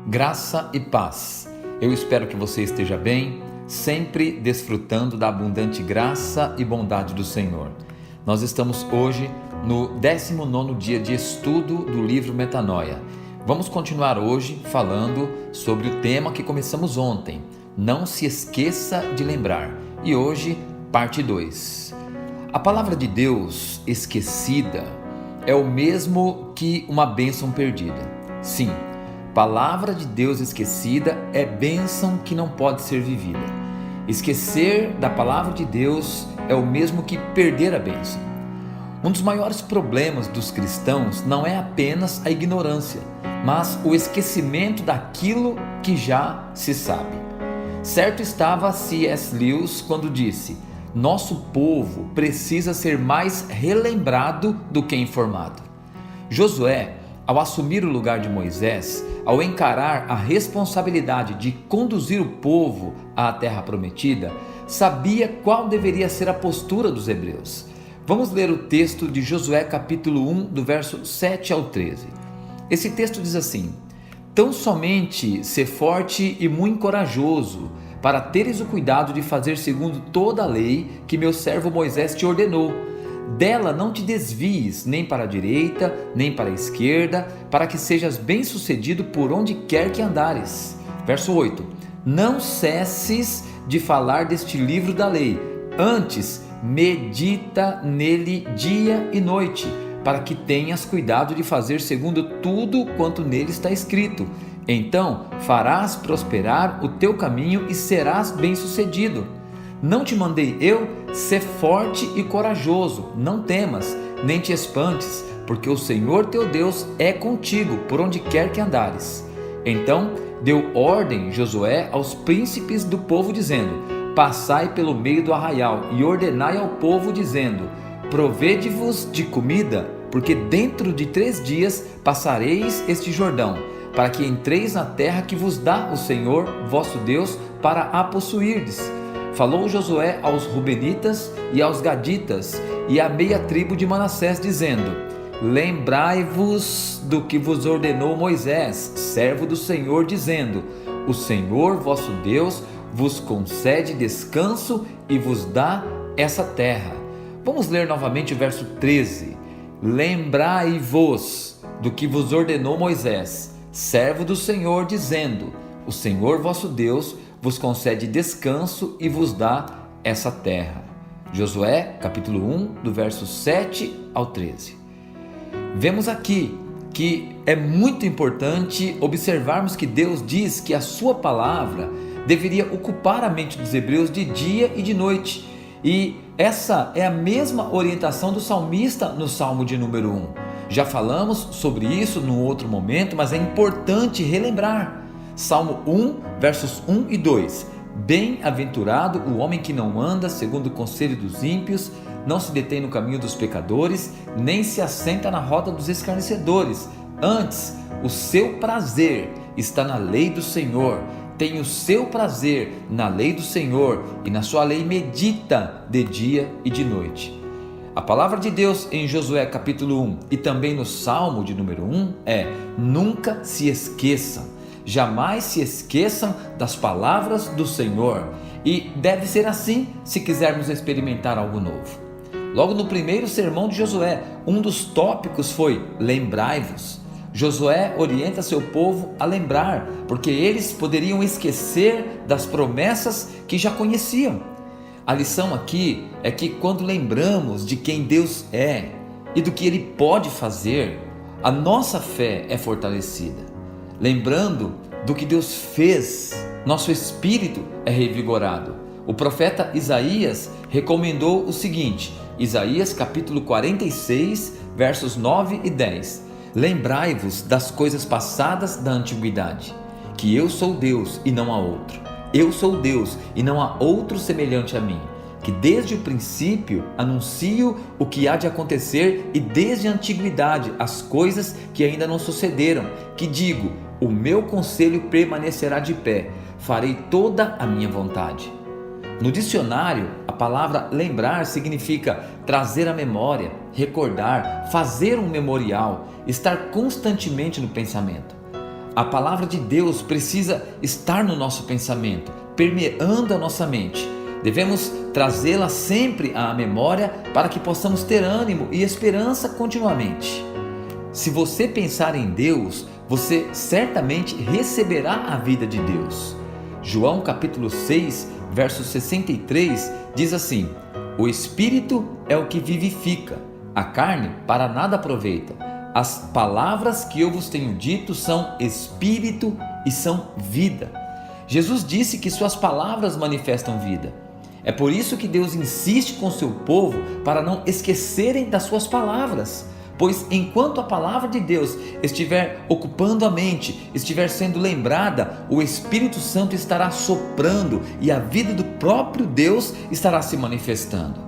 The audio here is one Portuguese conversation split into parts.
Graça e paz. Eu espero que você esteja bem, sempre desfrutando da abundante graça e bondade do Senhor. Nós estamos hoje no 19º dia de estudo do livro Metanoia. Vamos continuar hoje falando sobre o tema que começamos ontem. Não se esqueça de lembrar. E hoje, parte 2. A palavra de Deus esquecida é o mesmo que uma bênção perdida. Sim, palavra de Deus esquecida é bênção que não pode ser vivida. Esquecer da palavra de Deus é o mesmo que perder a bênção. Um dos maiores problemas dos cristãos não é apenas a ignorância, mas o esquecimento daquilo que já se sabe. Certo estava C.S. Lewis quando disse: nosso povo precisa ser mais relembrado do que informado. Josué, ao assumir o lugar de Moisés, ao encarar a responsabilidade de conduzir o povo à terra prometida, sabia qual deveria ser a postura dos hebreus. Vamos ler o texto de Josué capítulo 1, do verso 7 ao 13. Esse texto diz assim: tão somente ser forte e muito corajoso, para teres o cuidado de fazer segundo toda a lei que meu servo Moisés te ordenou. Dela não te desvies nem para a direita, nem para a esquerda, para que sejas bem-sucedido por onde quer que andares. Verso 8. Não cesses de falar deste livro da lei, antes medita nele dia e noite, para que tenhas cuidado de fazer segundo tudo quanto nele está escrito. Então farás prosperar o teu caminho e serás bem-sucedido. Não te mandei eu? Sê forte e corajoso, não temas, nem te espantes, porque o Senhor teu Deus é contigo por onde quer que andares. Então deu ordem Josué aos príncipes do povo, dizendo: passai pelo meio do arraial e ordenai ao povo, dizendo: provede-vos de comida, porque dentro de 3 dias passareis este Jordão, para que entreis na terra que vos dá o Senhor vosso Deus para a possuirdes. Falou Josué aos Rubenitas e aos Gaditas e à meia tribo de Manassés, dizendo: lembrai-vos do que vos ordenou Moisés, servo do Senhor, dizendo: o Senhor vosso Deus vos concede descanso e vos dá essa terra. Vamos ler novamente o verso 13. Lembrai-vos do que vos ordenou Moisés, servo do Senhor, dizendo: o Senhor vosso Deus vos concede descanso e vos dá essa terra. Josué, capítulo 1, do verso 7 ao 13. Vemos aqui que é muito importante observarmos que Deus diz que a sua palavra deveria ocupar a mente dos hebreus de dia e de noite. E essa é a mesma orientação do salmista no Salmo de número 1. Já falamos sobre isso num outro momento, mas é importante relembrar. Salmo 1, versos 1 e 2. Bem-aventurado o homem que não anda segundo o conselho dos ímpios, não se detém no caminho dos pecadores, nem se assenta na roda dos escarnecedores. Antes, o seu prazer está na lei do Senhor. Tem o seu prazer na lei do Senhor, e na sua lei medita de dia e de noite. A palavra de Deus em Josué capítulo 1 e também no Salmo de número 1 é: nunca se esqueçam. Jamais se esqueçam das palavras do Senhor, e deve ser assim se quisermos experimentar algo novo. Logo no primeiro sermão de Josué, um dos tópicos foi: lembrai-vos. Josué orienta seu povo a lembrar, porque eles poderiam esquecer das promessas que já conheciam. A lição aqui é que quando lembramos de quem Deus é e do que Ele pode fazer, a nossa fé é fortalecida. Lembrando do que Deus fez, nosso espírito é revigorado. O profeta Isaías recomendou o seguinte: Isaías capítulo 46, versos 9 e 10. Lembrai-vos das coisas passadas da antiguidade, que eu sou Deus e não há outro. Eu sou Deus e não há outro semelhante a mim, que desde o princípio anuncio o que há de acontecer, e desde a antiguidade as coisas que ainda não sucederam, que digo: o meu conselho permanecerá de pé, farei toda a minha vontade. No dicionário, a palavra lembrar significa trazer à memória, recordar, fazer um memorial, estar constantemente no pensamento. A palavra de Deus precisa estar no nosso pensamento, permeando a nossa mente. Devemos trazê-la sempre à memória para que possamos ter ânimo e esperança continuamente. Se você pensar em Deus, você certamente receberá a vida de Deus. João capítulo 6, verso 63 diz assim: o Espírito é o que vivifica, a carne para nada aproveita. As palavras que eu vos tenho dito são Espírito e são vida. Jesus disse que suas palavras manifestam vida. É por isso que Deus insiste com seu povo para não esquecerem das suas palavras. Pois enquanto a palavra de Deus estiver ocupando a mente, estiver sendo lembrada, o Espírito Santo estará soprando e a vida do próprio Deus estará se manifestando.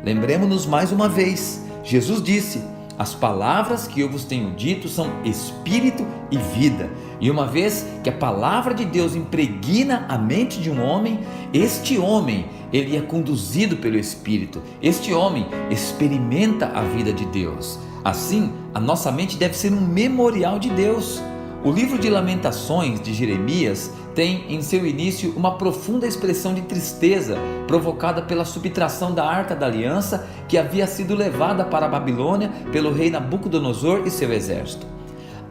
Lembremos-nos mais uma vez, Jesus disse: as palavras que eu vos tenho dito são Espírito e vida. E uma vez que a palavra de Deus impregna a mente de um homem, este homem, ele é conduzido pelo Espírito. Este homem experimenta a vida de Deus. Assim, a nossa mente deve ser um memorial de Deus. O livro de Lamentações de Jeremias tem em seu início uma profunda expressão de tristeza provocada pela subtração da Arca da Aliança que havia sido levada para a Babilônia pelo rei Nabucodonosor e seu exército.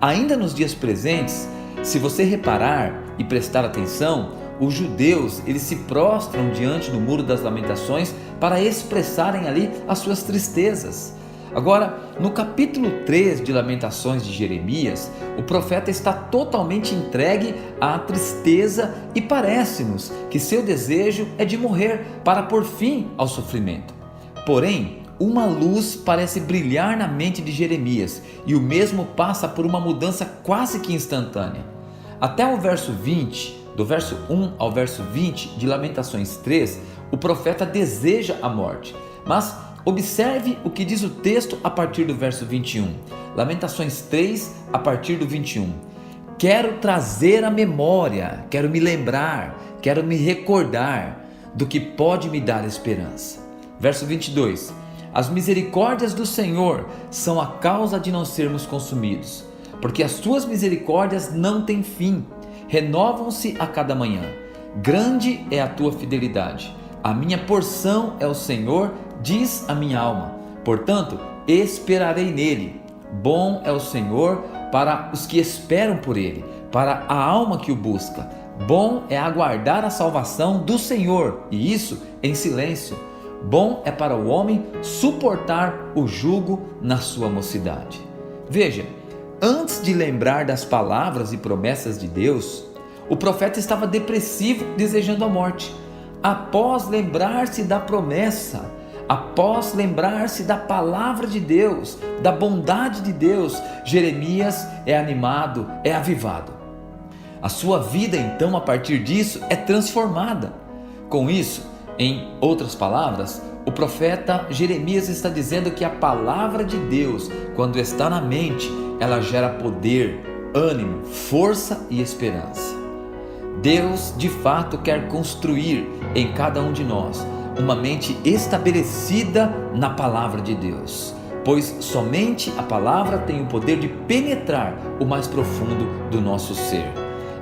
Ainda nos dias presentes, se você reparar e prestar atenção, os judeus eles se prostram diante do Muro das Lamentações para expressarem ali as suas tristezas. Agora, no capítulo 3 de Lamentações de Jeremias, o profeta está totalmente entregue à tristeza e parece-nos que seu desejo é de morrer para pôr fim ao sofrimento. Porém, uma luz parece brilhar na mente de Jeremias e o mesmo passa por uma mudança quase que instantânea. Até o verso 20, do verso 1 ao verso 20 de Lamentações 3, o profeta deseja a morte, mas observe o que diz o texto a partir do verso 21. Lamentações 3, a partir do 21. Quero trazer à memória, quero me lembrar, quero me recordar do que pode me dar esperança. Verso 22. As misericórdias do Senhor são a causa de não sermos consumidos, porque as suas misericórdias não têm fim, renovam-se a cada manhã. Grande é a tua fidelidade. A minha porção é o Senhor, diz a minha alma. Portanto, esperarei nele. Bom é o Senhor para os que esperam por ele, para a alma que o busca. Bom é aguardar a salvação do Senhor, e isso em silêncio. Bom é para o homem suportar o jugo na sua mocidade. Veja, antes de lembrar das palavras e promessas de Deus, o profeta estava depressivo, desejando a morte. Após lembrar-se da promessa, após lembrar-se da palavra de Deus, da bondade de Deus, Jeremias é animado, é avivado. A sua vida então, a partir disso, é transformada. Com isso, em outras palavras, o profeta Jeremias está dizendo que a palavra de Deus, quando está na mente, ela gera poder, ânimo, força e esperança. Deus de fato quer construir em cada um de nós uma mente estabelecida na palavra de Deus, pois somente a palavra tem o poder de penetrar o mais profundo do nosso ser.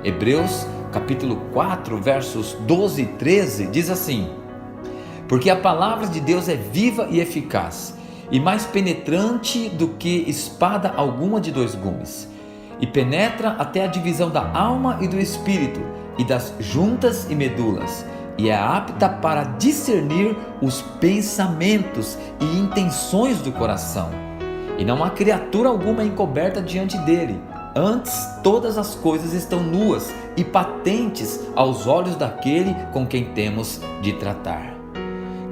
Hebreus capítulo 4, versos 12 e 13 diz assim: porque a palavra de Deus é viva e eficaz, e mais penetrante do que espada alguma de dois gumes, e penetra até a divisão da alma e do espírito, e das juntas e medulas, e é apta para discernir os pensamentos e intenções do coração. E não há criatura alguma encoberta diante dele, antes todas as coisas estão nuas e patentes aos olhos daquele com quem temos de tratar.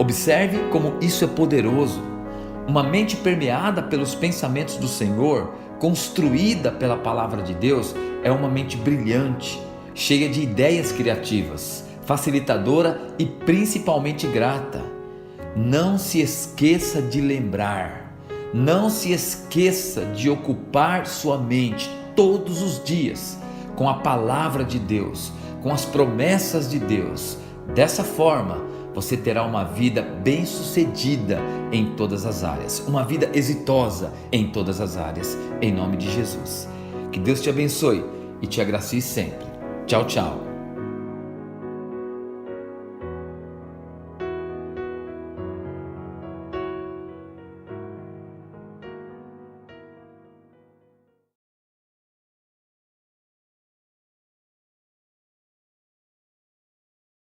Observe como isso é poderoso. Uma mente permeada pelos pensamentos do Senhor, construída pela palavra de Deus, é uma mente brilhante, cheia de ideias criativas, facilitadora e principalmente grata. Não se esqueça de lembrar, não se esqueça de ocupar sua mente todos os dias com a palavra de Deus, com as promessas de Deus. Dessa forma, você terá uma vida bem-sucedida em todas as áreas, uma vida exitosa em todas as áreas, em nome de Jesus. Que Deus te abençoe e te agracie sempre. Tchau, tchau.